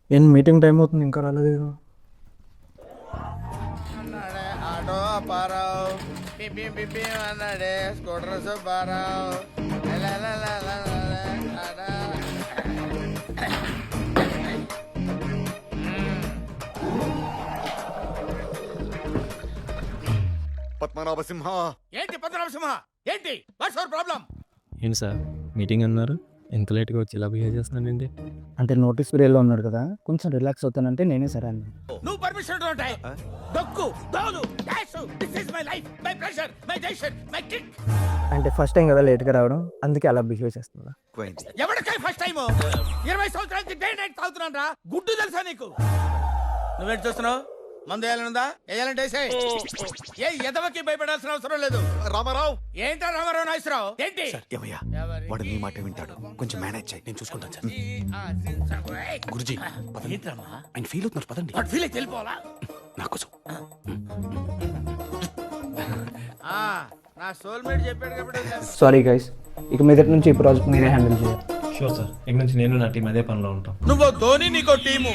ఏం meeting time అవుతుంది ఇంకా రాలేదు. అన్నాడే ఆటో అప్పారావు, పిపి పిపి అన్నాడే స్కూటర్ సుబ్బారావు. పద్మనాభ సింహ. ఏంటి పద్మనాభసింహ, ఏంటి వాట్స్ యువర్ ప్రాబ్లం? ఏంటి సార్ మీటింగ్ అన్నారు, ఎంత లేట్గా వచ్చి ఇలా బిహేవ్ చేస్తున్నానండి? అంటే నోటీస్ పీరియడ్లో ఉన్నాడు కదా, కొంచెం రిలాక్స్ అవుతానంటే నేనే సరే అన్న. నువ్వు పర్మిషన్ ఉంటాయి దొక్కు దోలు డాష్. This is my life, my pressure, my decision, my kick. అంటే ఫస్ట్ టైం కదా లేట్గా రావడం, అందుకే అలా బిహేవ్ చేస్తున్నా. ఎవరికై ఫస్ట్ టైం? 20 సంవత్సరాల నుంచి డే నైట్ తాగుతున్నాను రా, గుడ్డు తెలుసా నీకు? నువ్వేంటి చూస్తున్నావు? మందు వేయాలనుందా? వేయాలంటే వేసేయ్. ఏ ఎదవకి భయపడాల్సిన అవసరం లేదు. రామారావు. ఏంటా రామారావు నాగేశ్వరరావు? ఏంటి ఏమయ్యా, వాడు నీ మాట వింటాడు, కొంచెం మేనేజ్ చేయి, నేను చూసుకుంటాను సార్. గురుజీ ఏంట్రమ్మా ఆయన ఫీల్ అవుతున్నారు, పదండి. వాడు ఫీల్ అయితే వెళ్ళిపోవాలా? నా కోసం. నా సోల్మేట్ చెప్పాడు కాబట్టి. సారీ గైస్, ఇక మీదటి నుంచి ఈ ప్రాజెక్ట్ మీరే హ్యాండిల్ చేయాలి. షూర్ సార్, ఇక నుంచి నేను నా టీం అదే పనిలో ఉంటాం. నువ్వు ధోని, నీకో టీము.